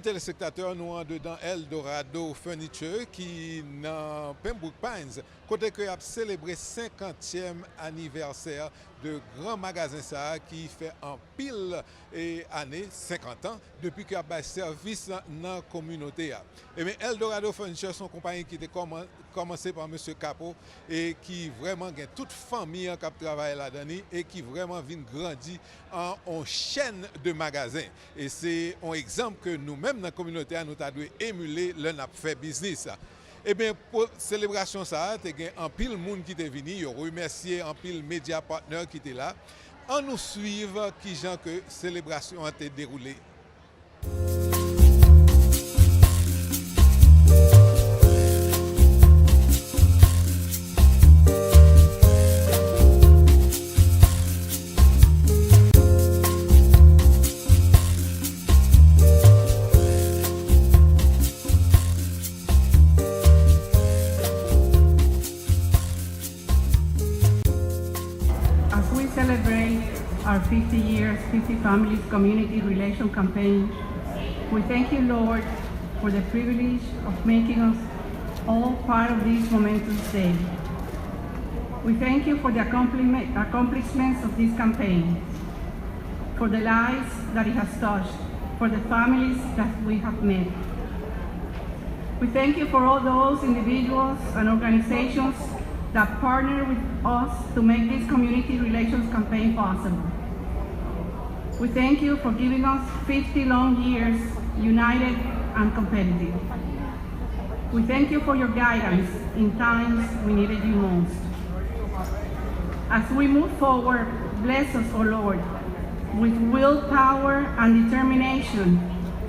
téléspectateurs, nous en dedans Dorado Furniture qui dans Pembroke Pines, côté que a célébré 50e anniversaire de grand magasin ça qui fait en pile et année 50 ans depuis qu'il a service dans la communauté. Et bien Dorado Furniture sont compagnie qui était commencé par monsieur Capo et qui vraiment gagne toute famille qui travaille là-dedans et qui vraiment vient grandir en chaîne de magasins. Et c'est un exemple que nous-mêmes dans la communauté, nous avons émuler le n'a fait business. Et bien pour célébration ça, il y a un pile monde qui est venu, il remercier un pile média partner qui était là. On nous suivre qui gens que célébration a été déroulée. Our 50 years, 50 Families Community Relation Campaign. We thank you, Lord, for the privilege of making us all part of this momentous day. We thank you for the accomplishments of this campaign, for the lives that it has touched, for the families that we have met. We thank you for all those individuals and organizations that partner with us to make this community relations campaign possible. We thank you for giving us 50 long years, united and competitive. We thank you for your guidance in times we needed you most. As we move forward, bless us, O Lord, with willpower and determination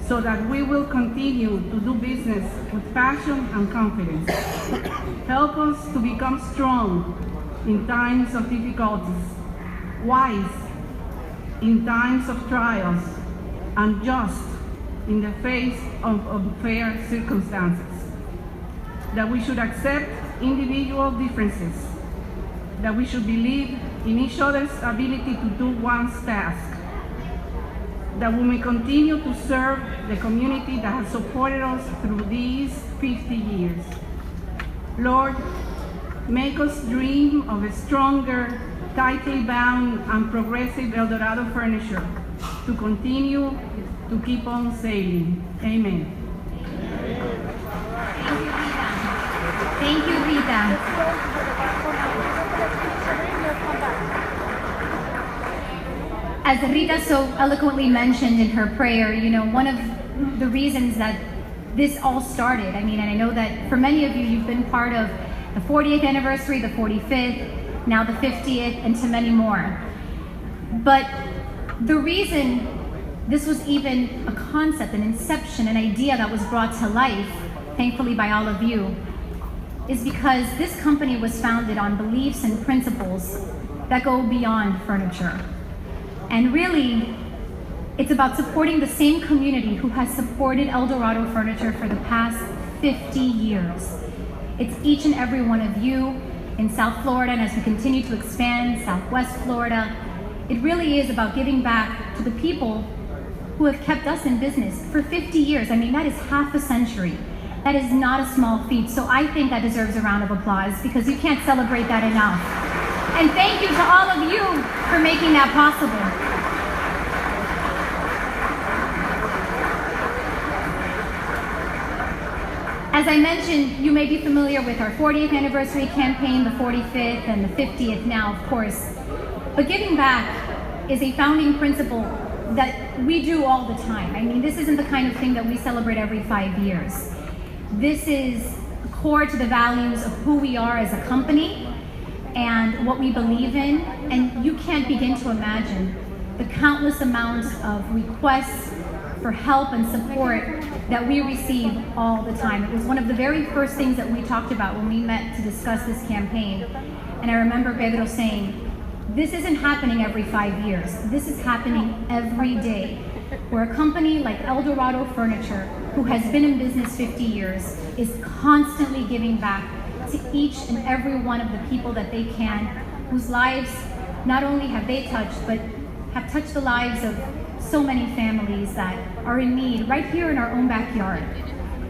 so that we will continue to do business with passion and confidence. Help us to become strong in times of difficulties, wise in times of trials, and just in the face of unfair circumstances. That we should accept individual differences, that we should believe in each other's ability to do one's task, that we may continue to serve the community that has supported us through these 50 years. Lord, make us dream of a stronger, tightly bound and progressive Dorado Furniture to continue to keep on sailing. Amen. Thank you, Rita. As Rita so eloquently mentioned in her prayer, you know, one of the reasons that this all started, and I know that for many of you, you've been part of the 40th anniversary, the 45th, now the 50th, and to many more. But the reason this was even a concept, an inception, an idea that was brought to life, thankfully by all of you, is because this company was founded on beliefs and principles that go beyond furniture. And really, it's about supporting the same community who has supported Dorado Furniture for the past 50 years. It's each and every one of you in South Florida, and as we continue to expand Southwest Florida, it really is about giving back to the people who have kept us in business for 50 years. That is half a century. That is not a small feat. So I think that deserves a round of applause because you can't celebrate that enough. And thank you to all of you for making that possible. As I mentioned, you may be familiar with our 40th anniversary campaign, the 45th and the 50th now, of course. But giving back is a founding principle that we do all the time. This isn't the kind of thing that we celebrate every 5 years. This is core to the values of who we are as a company and what we believe in. And you can't begin to imagine the countless amounts of requests for help and support that we receive all the time. It was one of the very first things that we talked about when we met to discuss this campaign. And I remember Pedro saying, this isn't happening every 5 years. This is happening every day. Where a company like Dorado Furniture, who has been in business 50 years, is constantly giving back to each and every one of the people that they can, whose lives not only have they touched, but have touched the lives of so many families that are in need right here in our own backyard.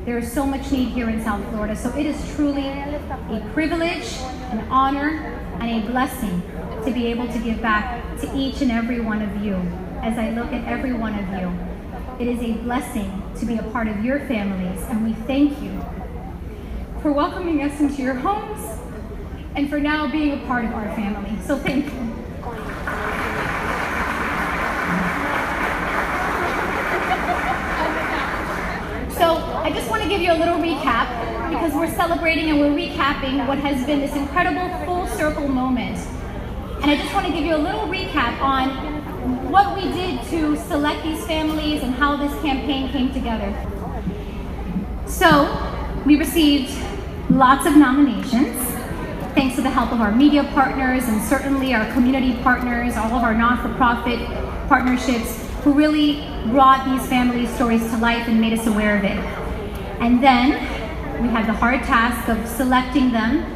There is so much need here in South Florida, so it is truly a privilege, an honor, and a blessing to be able to give back to each and every one of you. As I look at every one of you, it is a blessing to be a part of your families, and we thank you for welcoming us into your homes and for now being a part of our family. So thank you. So I just want to give you a little recap because we're celebrating and we're recapping what has been this incredible full circle moment. And I just want to give you a little recap on what we did to select these families and how this campaign came together. So we received lots of nominations, thanks to the help of our media partners and certainly our community partners, all of our not-for-profit partnerships who really brought these family stories to life and made us aware of it. And then we had the hard task of selecting them,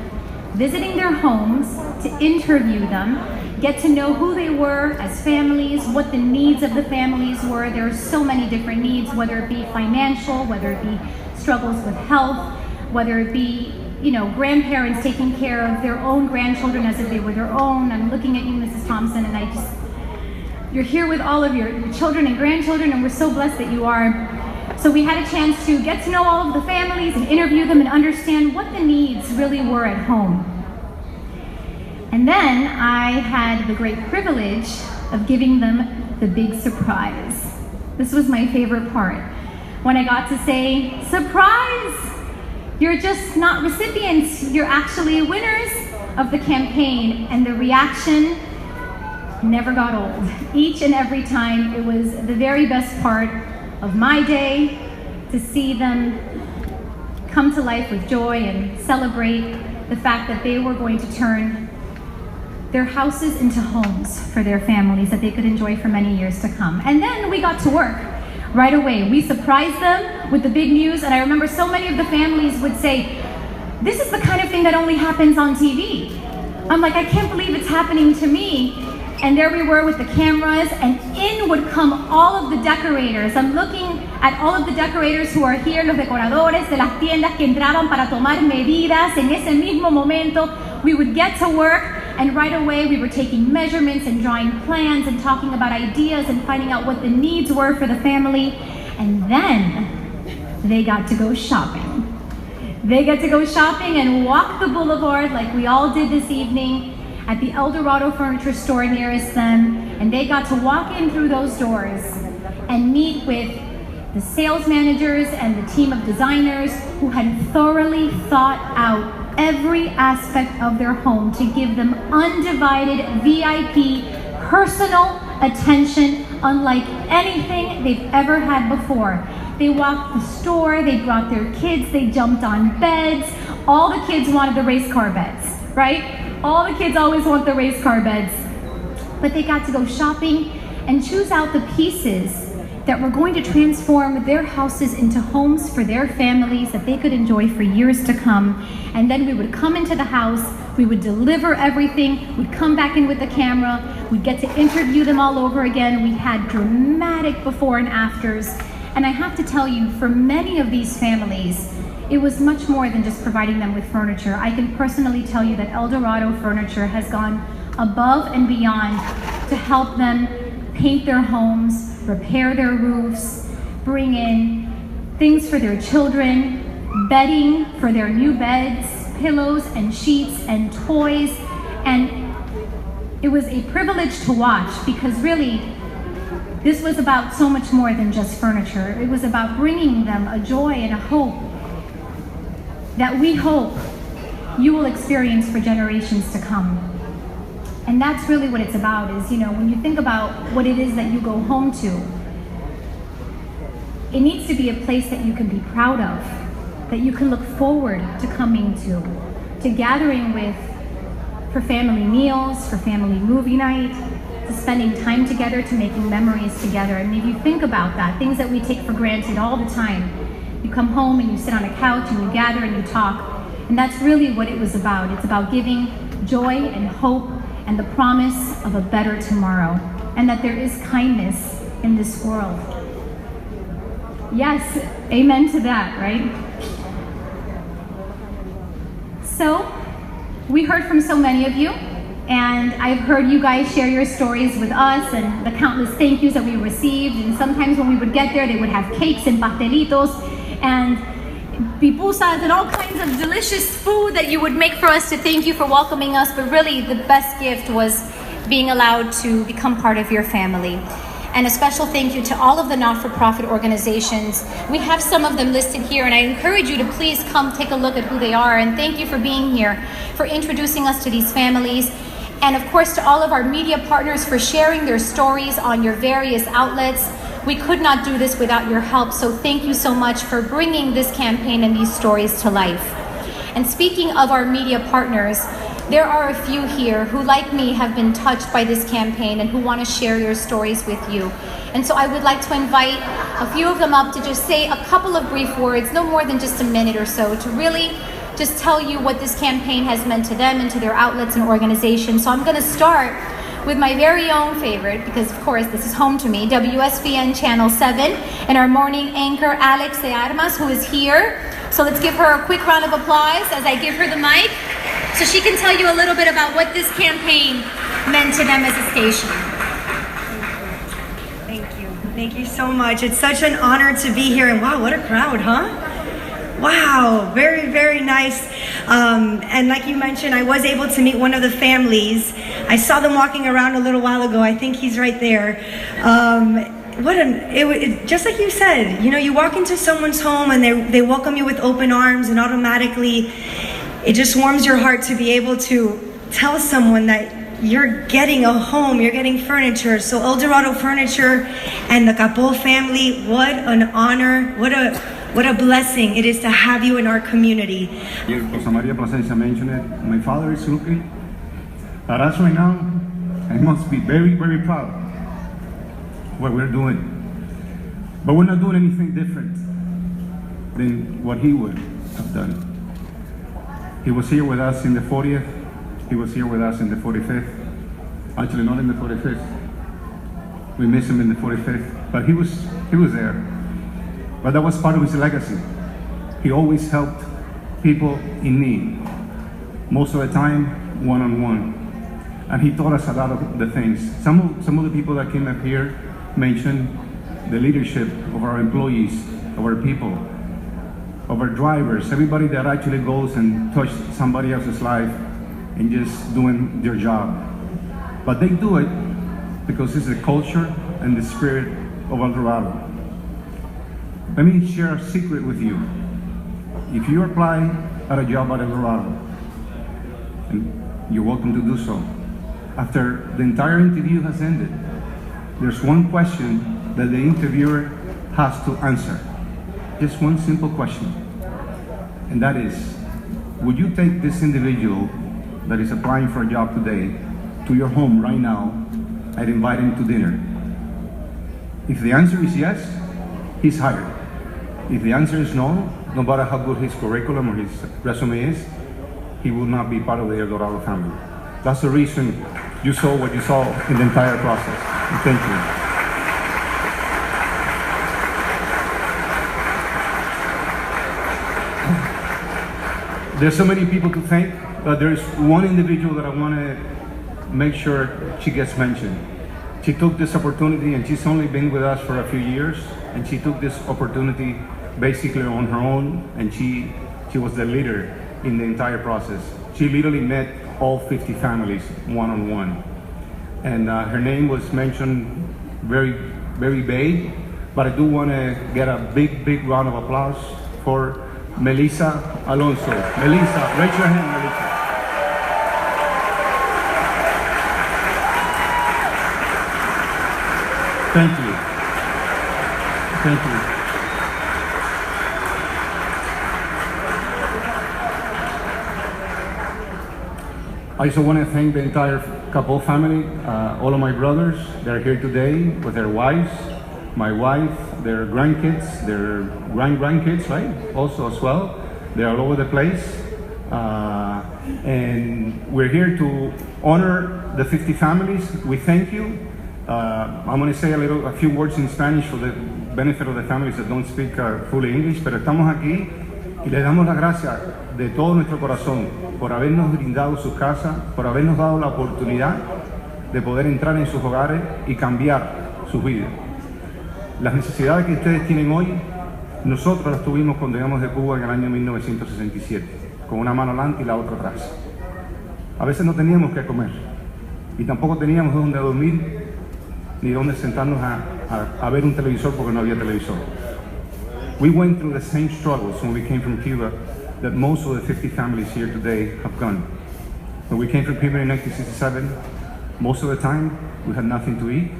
visiting their homes to interview them, get to know who they were as families, what the needs of the families were. There are so many different needs, whether it be financial, whether it be struggles with health, whether it be, grandparents taking care of their own grandchildren as if they were their own. I'm looking at you, Mrs. Thompson, and you're here with all of your children and grandchildren, and we're so blessed that you are. So we had a chance to get to know all of the families and interview them and understand what the needs really were at home. And then I had the great privilege of giving them the big surprise. This was my favorite part. When I got to say, surprise! You're just not recipients, you're actually winners of the campaign. And the reaction never got old. Each and every time, it was the very best part of my day to see them come to life with joy and celebrate the fact that they were going to turn their houses into homes for their families that they could enjoy for many years to come. And then we got to work right away. We surprised them with the big news, and I remember so many of the families would say, this is the kind of thing that only happens on TV. I'm like, I can't believe it's happening to me. And there we were with the cameras, and in would come all of the decorators. I'm looking at all of the decorators who are here, los decoradores de las tiendas que entraban para tomar medidas. En ese mismo momento, we would get to work, and right away we were taking measurements and drawing plans and talking about ideas and finding out what the needs were for the family. And then they got to go shopping. They get to go shopping and walk the boulevard like we all did this evening at the El Dorado furniture store nearest them, and they got to walk in through those doors and meet with the sales managers and the team of designers who had thoroughly thought out every aspect of their home to give them undivided VIP personal attention unlike anything they've ever had before. They walked the store, they brought their kids, they jumped on beds. All the kids wanted the race car beds, right? All the kids always want the race car beds. But they got to go shopping and choose out the pieces that were going to transform their houses into homes for their families that they could enjoy for years to come. And then we would come into the house, we would deliver everything, we'd come back in with the camera, we'd get to interview them all over again. We had dramatic before and afters. And I have to tell you, for many of these families, it was much more than just providing them with furniture. I can personally tell you that El Dorado Furniture has gone above and beyond to help them paint their homes, repair their roofs, bring in things for their children, bedding for their new beds, pillows and sheets and toys. And it was a privilege to watch because really, this was about so much more than just furniture. It was about bringing them a joy and a hope that we hope you will experience for generations to come. And that's really what it's about is, when you think about what it is that you go home to, it needs to be a place that you can be proud of, that you can look forward to coming to gathering with for family meals, for family movie night, to spending time together, to making memories together. And if you think about that, things that we take for granted all the time, you come home and you sit on a couch and you gather and you talk. And that's really what it was about. It's about giving joy and hope and the promise of a better tomorrow. And that there is kindness in this world. Yes, amen to that, right? So, we heard from so many of you, and I've heard you guys share your stories with us and the countless thank yous that we received. And sometimes when we would get there, they would have cakes and pastelitos and pipusas and all kinds of delicious food that you would make for us to thank you for welcoming us. But really, the best gift was being allowed to become part of your family. And a special thank you to all of the not-for-profit organizations. We have some of them listed here, and I encourage you to please come take a look at who they are. And thank you for being here, for introducing us to these families. And of course, to all of our media partners for sharing their stories on your various outlets. We could not do this without your help, so thank you so much for bringing this campaign and these stories to life. And speaking of our media partners, there are a few here who, like me, have been touched by this campaign and who want to share your stories with you. And so I would like to invite a few of them up to just say a couple of brief words, no more than just a minute or so, to really just tell you what this campaign has meant to them and to their outlets and organizations. So I'm going to start with my very own favorite, because of course this is home to me, WSVN Channel 7, and our morning anchor, Alex de Armas, who is here. So let's give her a quick round of applause as I give her the mic, so she can tell you a little bit about what this campaign meant to them as a station. Thank you. Thank you so much. It's such an honor to be here, and wow, what a crowd, huh? Wow, very, very nice. And like you mentioned, I was able to meet one of the families. I saw them walking around a little while ago. I think he's right there. Just like you said, you know, you walk into someone's home and they welcome you with open arms, and automatically it just warms your heart to be able to tell someone that you're getting a home, you're getting furniture. So El Dorado Furniture and the Capol family, what an honor, what a blessing it is to have you in our community. Rosa Maria Plasencia mentioned it. My father is looking at us right now. I must be very, very proud of what we're doing. But we're not doing anything different than what he would have done. He was here with us in the 40th. He was here with us in the 45th. Actually, not in the 45th. We miss him in the 45th, but he was there. But that was part of his legacy. He always helped people in need, most of the time one-on-one. And he taught us a lot of the things. Some of the people that came up here mentioned the leadership of our employees, of our people, of our drivers, everybody that actually goes and touches somebody else's life and just doing their job. But they do it because it's the culture and the spirit of El Dorado. Let me share a secret with you. If you apply at a job at El Dorado, and you're welcome to do so, after the entire interview has ended, there's one question that the interviewer has to answer. Just one simple question. And that is, would you take this individual that is applying for a job today to your home right now and invite him to dinner? If the answer is yes, he's hired. If the answer is no, no matter how good his curriculum or his resume is, he will not be part of the El Dorado family. That's the reason you saw what you saw in the entire process. Thank you. There's so many people to thank, but there's one individual that I want to make sure she gets mentioned. She took this opportunity, and she's only been with us for a few years, and she took this opportunity basically on her own, and she was the leader in the entire process. She literally met all 50 families one-on-one. And her name was mentioned very, very vague, but I do want to get a big, big round of applause for Melissa Alonso. Melissa, raise your hand, Melissa. Thank you. Thank you. I also want to thank the entire Capol family, all of my brothers. They're here today with their wives, my wife, their grandkids, their grandkids, right? Also as well. They're all over the place. And we're here to honor the 50 families. We thank you. I'm going to say a few words in Spanish for the benefit of the families that don't speak fully English, pero estamos aquí y les damos las gracias de todo nuestro corazón por habernos brindado su casa, por habernos dado la oportunidad de poder entrar en sus hogares y cambiar sus vidas. Las necesidades que ustedes tienen hoy, nosotros las tuvimos cuando llegamos de Cuba en el año 1967, con una mano adelante y la otra atrás. A veces no teníamos que comer y tampoco teníamos dónde dormir ni dónde sentarnos a ver un televisor porque no había televisor. We went through the same struggles when we came from Cuba that most of the 50 families here today have gone. When we came from Cuba in 1967, most of the time we had nothing to eat.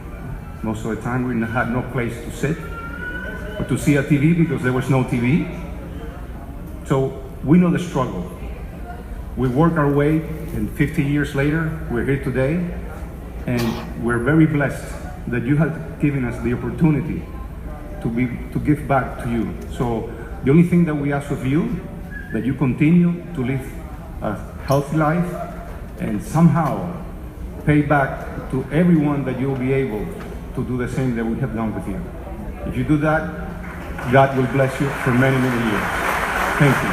Most of the time we had no place to sit or to see a TV because there was no TV. So we know the struggle. We work our way, and 50 years later, we're here today, and we're very blessed that you have given us the opportunity to give back to you. So the only thing that we ask of you, that you continue to live a healthy life and somehow pay back to everyone that you'll be able to do the same that we have done with you. If you do that, God will bless you for many, many years. Thank you.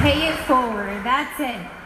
Pay it forward. That's it.